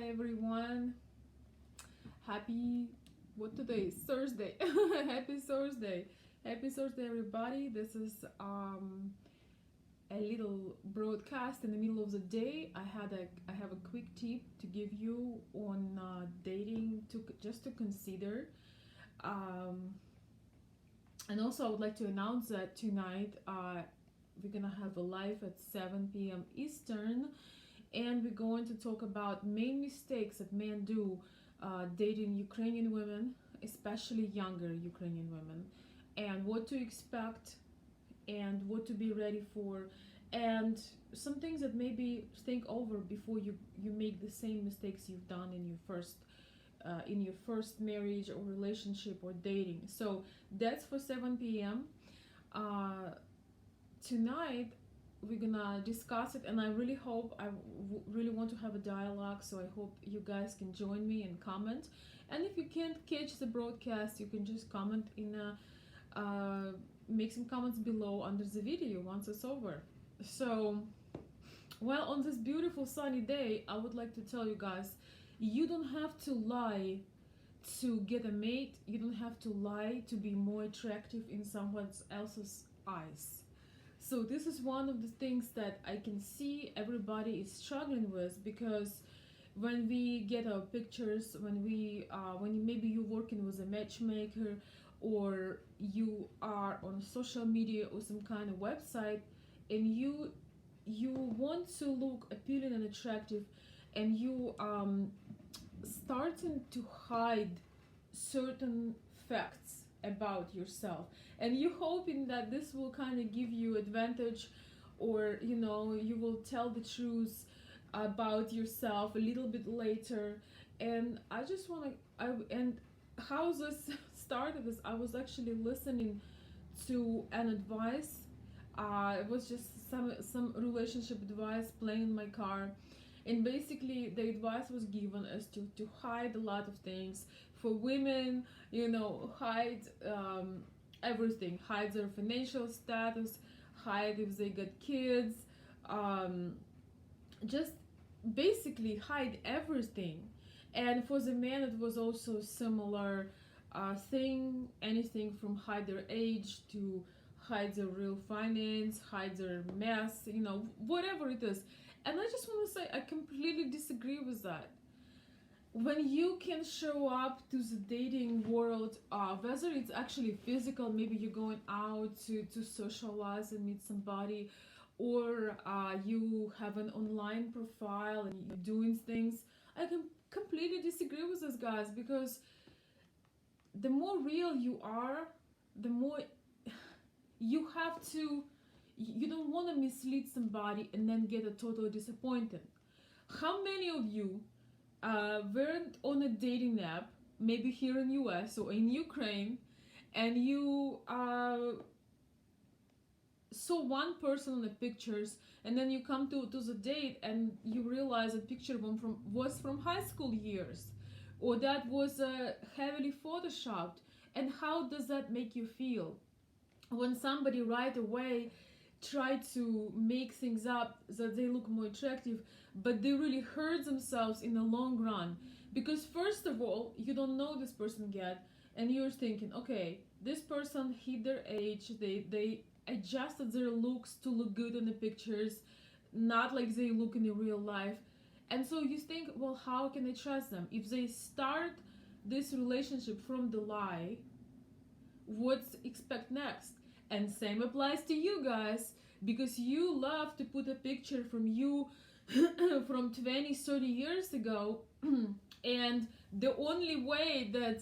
everyone. Happy, what today is? Thursday. Happy Thursday. Happy Thursday, everybody. This is a little broadcast in the middle of the day. I have a quick tip to give you on dating to just to consider. Um, and also, I would like to announce that tonight we're gonna have a live at 7 p.m. Eastern, and we're going to talk about main mistakes that men do dating Ukrainian women, especially younger Ukrainian women, and what to expect and what to be ready for, and some things that maybe think over before you make the same mistakes you've done in your first marriage or relationship or dating. So that's for 7 p.m. Tonight we're gonna discuss it, and I really hope really want to have a dialogue, so I hope you guys can join me and comment. And if you can't catch the broadcast, you can just comment in make some comments below under the video once it's over. So, well, on this beautiful sunny day, I would like to tell you guys, you don't have to lie to get a mate. You don't have to lie to be more attractive in someone else's eyes. So this is one of the things that I can see everybody is struggling with, because when we get our pictures, when maybe you're working with a matchmaker, or you are on social media or some kind of website, and you want to look appealing and attractive, and you starting to hide certain facts about yourself, and you're hoping that this will kind of give you advantage, or you will tell the truth about yourself a little bit later. And I just want to and how this started is, I was actually listening to an advice. It was just some relationship advice playing in my car, and basically the advice was given as to hide a lot of things for women. Hide everything. Hide their financial status, hide if they got kids, just basically hide everything. And for the men it was also similar thing. Anything from hide their age to hide their real finance, hide their mess, whatever it is. And I just want to say, I completely disagree with that. When you can show up to the dating world, whether it's actually physical, maybe you're going out to socialize and meet somebody, or you have an online profile and you're doing things, I can completely disagree with those guys, because the more real you are, the more you don't want to mislead somebody and then get a total disappointment. How many of you weren't on a dating app, maybe here in US or in Ukraine, and you saw one person on the pictures, and then you come to the date and you realize the picture was from high school years, or that was heavily photoshopped? And how does that make you feel when somebody right away try to make things up that they look more attractive, but they really hurt themselves in the long run? Because first of all, you don't know this person yet, and you're thinking, okay, this person hid their age, they adjusted their looks to look good in the pictures, not like they look in the real life. And so you think, well, how can I trust them? If they start this relationship from the lie, what's expect next? And same applies to you guys, because you love to put a picture from you from 20-30 years ago. And the only way that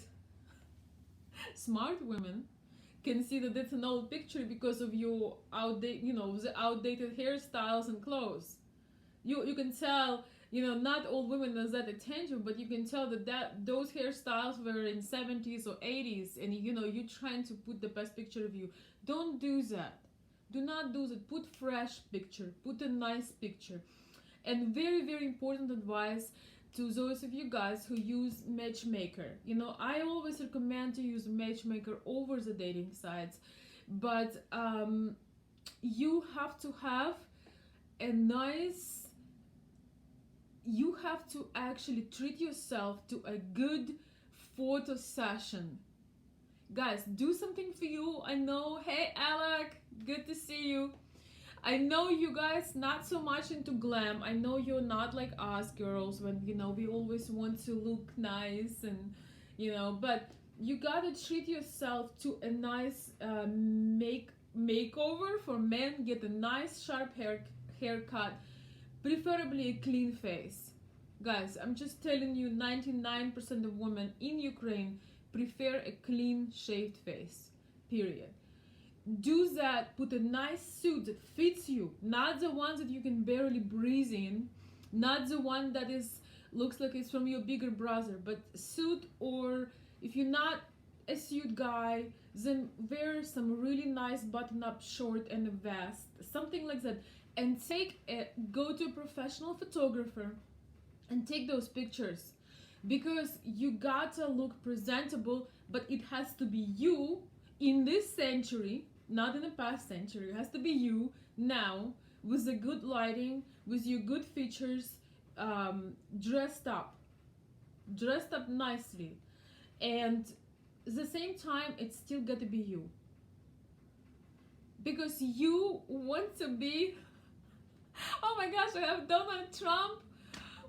smart women can see that it's an old picture, because of your the outdated hairstyles and clothes. You can tell, not all women has that attention, but you can tell that those hairstyles were in 70s or 80s, and you're trying to put the best picture of you. Don't do that. Do not do that. Put fresh picture. Put a nice picture. And very, very important advice to those of you guys who use matchmaker. I always recommend to use matchmaker over the dating sites, but you have to have a nice you have to actually treat yourself to a good photo session. Guys, do something for you. I know, hey Alec, good to see you. I know you guys not so much into glam. I know you're not like us girls when, you know, we always want to look nice and, you know, but you gotta treat yourself to a nice makeover for men. Get a nice sharp haircut, preferably a clean face. Guys, I'm just telling you, 99% of women in Ukraine prefer a clean shaved face, period. Do that, put a nice suit that fits you, not the ones that you can barely breathe in, not the one that is looks like it's from your bigger brother, but suit. Or if you're not a suit guy, then wear some really nice button-up short and a vest, something like that, and go to a professional photographer and take those pictures, because you gotta look presentable, but it has to be you in this century, not in the past century. It has to be you now, with the good lighting, with your good features, dressed up nicely, and at the same time it's still got to be you, because you want to be oh my gosh, I have Donald Trump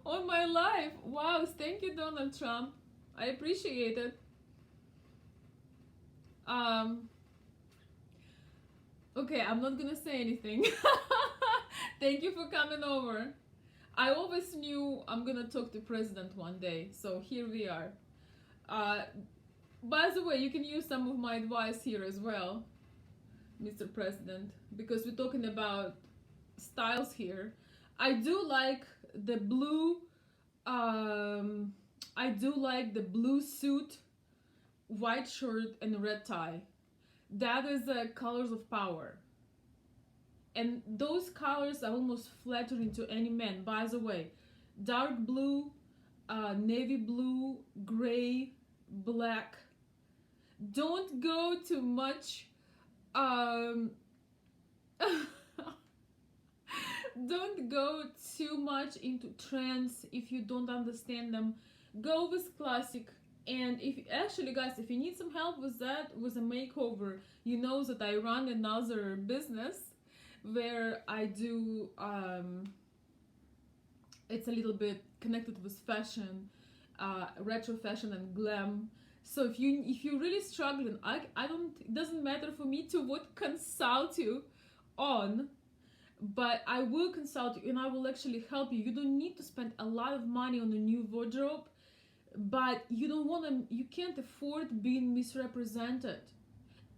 on my life. Wow, thank you, Donald Trump. I appreciate it. Okay, I'm not gonna say anything. Thank you for coming over. I always knew I'm gonna talk to President one day, so here we are. By the way, you can use some of my advice here as well, Mr. President, because we're talking about styles here. I do like the blue suit, white shirt and red tie. That is the colors of power, and those colors are almost flattering to any man. By the way, dark blue, navy blue, gray, black. Don't go too much don't go too much into trends if you don't understand them. Go with classic. And if actually, guys, if you need some help with that, with a makeover, you know that I run another business where I do it's a little bit connected with fashion, retro fashion and glam. So if you're really struggling, I don't, it doesn't matter for me to what consult you on, but I will consult you and I will actually help you. You don't need to spend a lot of money on a new wardrobe, but you can't afford being misrepresented.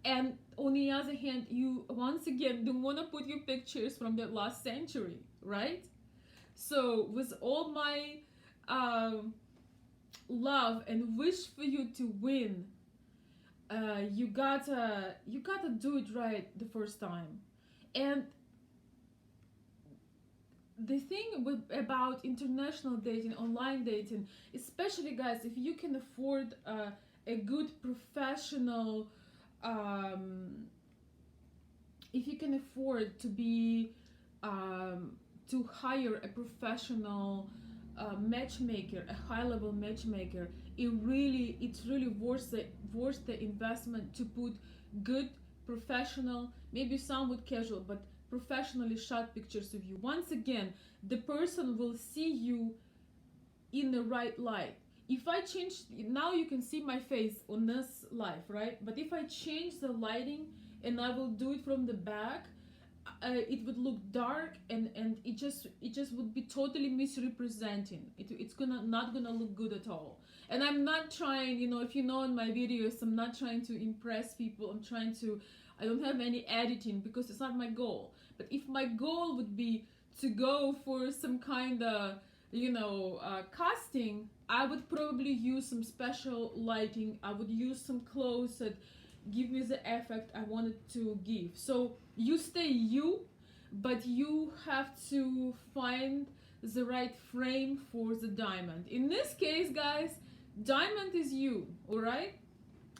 And on the other hand, you once again don't want to put your pictures from the last century, right? So with all my love and wish for you to win, you gotta do it right the first time. And the thing about international dating, online dating, especially, guys, if you can afford a good professional, if you can afford to be to hire a professional matchmaker, a high-level matchmaker, it's really worth the investment to put good professional, maybe somewhat casual, but professionally shot pictures of you. Once again, the person will see you in the right light. If I change, now you can see my face on this live, right? But if I change the lighting and I will do it from the back, it would look dark, and it just would be totally misrepresenting. It's not gonna look good at all. And I'm not trying, if you know in my videos, I'm not trying to impress people. I don't have any editing because it's not my goal. But if my goal would be to go for some kind of, casting, I would probably use some special lighting. I would use some clothes that give me the effect I wanted to give. So you stay you, but you have to find the right frame for the diamond. In this case, guys, diamond is you, alright?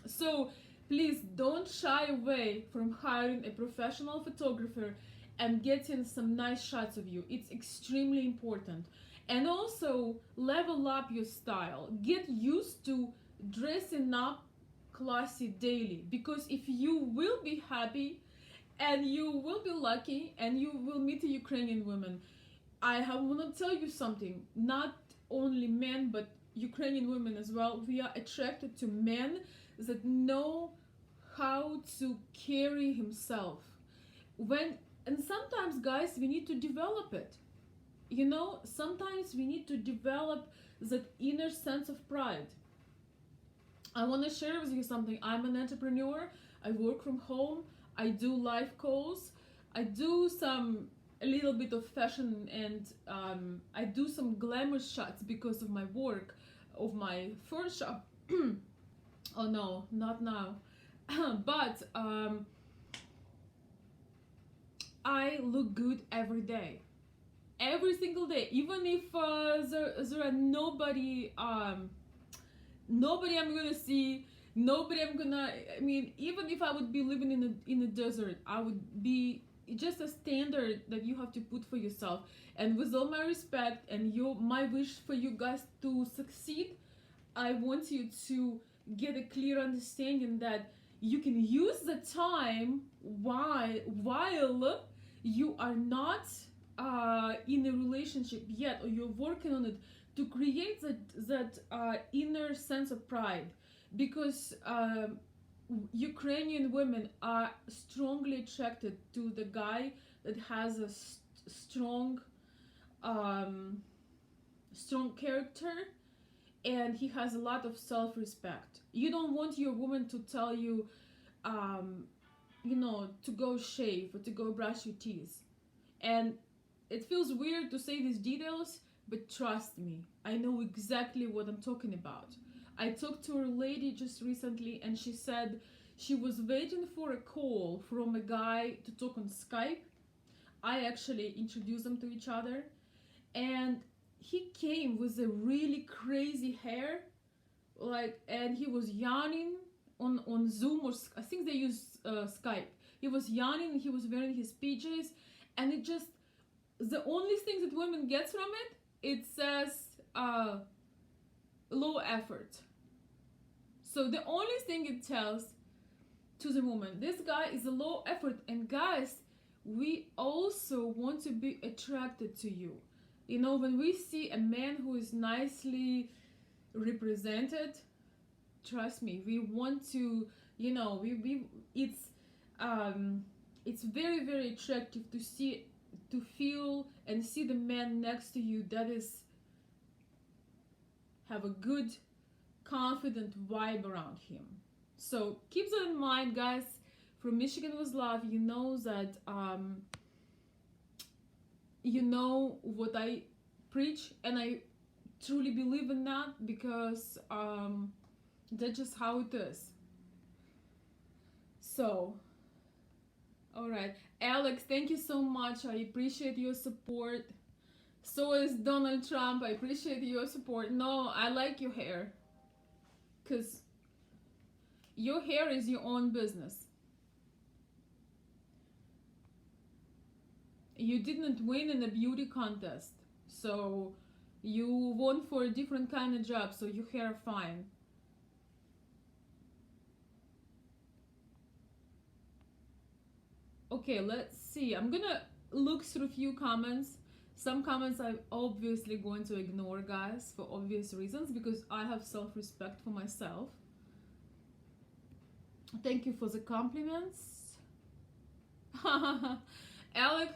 So please don't shy away from hiring a professional photographer and getting some nice shots of you. It's extremely important. And also level up your style. Get used to dressing up classy daily, because if you will be happy and you will be lucky and you will meet a Ukrainian woman, want to tell you something. Not only men, but Ukrainian women as well. We are attracted to men that know how to carry himself. And sometimes, guys, we need to develop it. You know, sometimes we need to develop that inner sense of pride. I want to share with you something. I'm an entrepreneur. I work from home. I do live calls. I do a little bit of fashion, and I do some glamour shots because of my work, of my first shop. Oh no, not now. But I look good every day. Every single day, even if there are nobody I'm gonna see, nobody I'm gonna. I mean, even if I would be living in a desert, I would be just a standard that you have to put for yourself. And with all my respect and my wish for you guys to succeed, I want you to get a clear understanding that you can use the time while you are not in a relationship yet, or you're working on it, to create that inner sense of pride. Because Ukrainian women are strongly attracted to the guy that has a strong character, and he has a lot of self-respect. You don't want your woman to tell you, to go shave or to go brush your teeth. And it feels weird to say these details, but trust me, I know exactly what I'm talking about. I talked to a lady just recently, and she said she was waiting for a call from a guy to talk on Skype. I actually introduced them to each other, and he came with a really crazy hair, and he was yawning on Zoom, or I think they use Skype. He was yawning, he was wearing his PJs, and the only thing that women get from it says low effort. So the only thing it tells to the woman, this guy is a low effort. And guys, we also want to be attracted to you. You know, when we see a man who is nicely represented, trust me, we want to, it's very, very attractive to feel and see the man next to you that have a good, confident vibe around him. So keep that in mind, guys. From Michigan with Love, you know that you know what I preach, and I truly believe in that, because that's just how it is. So, all right, Alex, thank you so much. I appreciate your support. So is Donald Trump. I appreciate your support. No, I like your hair, because your hair is your own business. You didn't win in a beauty contest, so you won for a different kind of job, so your hair fine. Okay, let's see. I'm gonna look through a few comments. Some comments I'm obviously going to ignore, guys, for obvious reasons, because I have self-respect for myself. Thank you for the compliments. Alec,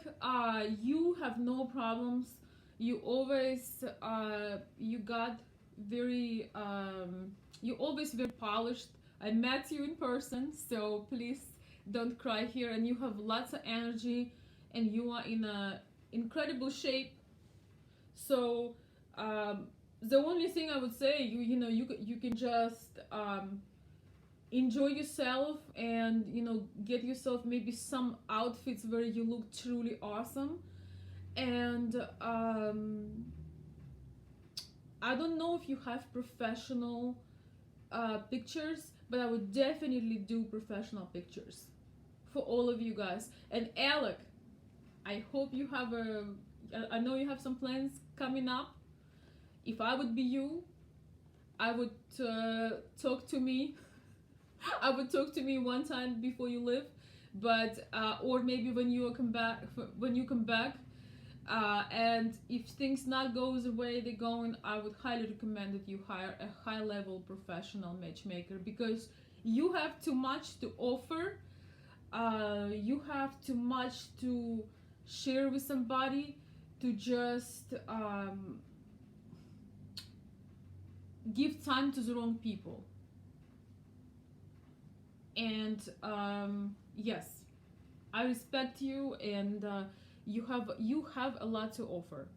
you have no problems. You always, you're always very polished. I met you in person, so please don't cry here. And you have lots of energy, and you are in a incredible shape. So the only thing I would say, you can just enjoy yourself, and get yourself maybe some outfits where you look truly awesome. And I don't know if you have professional pictures, but I would definitely do professional pictures for all of you guys. And Alec, I hope you have I know you have some plans coming up, If I would be you, I would talk to me. I would talk to me one time before you leave, but or maybe when you come back. When you come back, and if things not goes the way they're going, I would highly recommend that you hire a high level professional matchmaker, because you have too much to offer. You have too much to share with somebody to just give time to the wrong people. And yes, I respect you, and you have a lot to offer,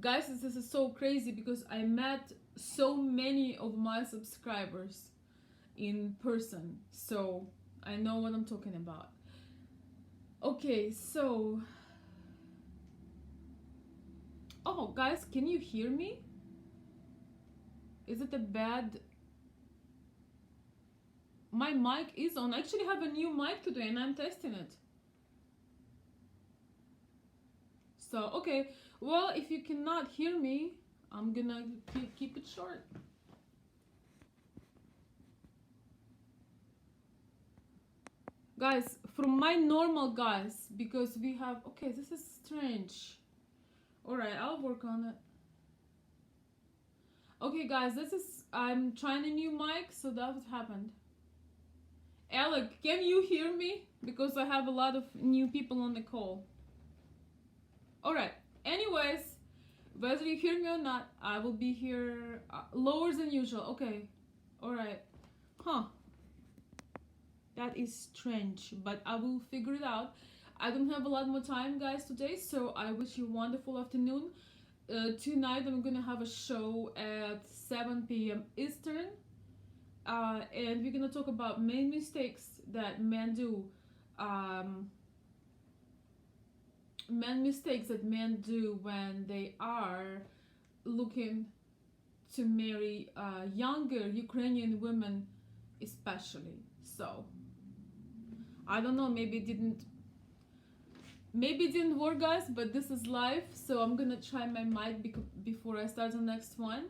guys. This is so crazy because I met so many of my subscribers in person, so I know what I'm talking about. Okay, so oh, guys, can you hear me? Is it a bad? My mic is on. I actually have a new mic today and I'm testing it. So, okay, well, if you cannot hear me, I'm gonna keep it short. Guys, from my normal guys, because we have, okay, this is strange. Alright, I'll work on it. Okay, guys, I'm trying a new mic, so that's what happened. Alec, can you hear me? Because I have a lot of new people on the call. Alright, anyways, whether you hear me or not, I will be here lower than usual. Okay, alright. Huh. That is strange, but I will figure it out. I don't have a lot more time, guys, today, so I wish you a wonderful afternoon. Tonight I'm gonna have a show at 7 p.m. Eastern, and we're gonna talk about main mistakes that men do. Mistakes that men do when they are looking to marry younger Ukrainian women, especially. So I don't know, maybe it didn't work, guys, but this is life, so I'm gonna try my mic before I start the next one.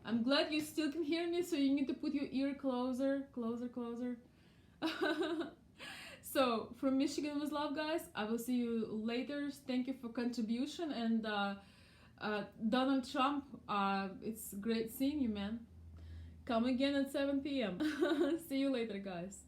I'm glad you still can hear me, so you need to put your ear closer. So, from Michigan with love, guys, I will see you later. Thank you for contribution, and Donald Trump, it's great seeing you, man. Come again at 7 p.m. See you later, guys.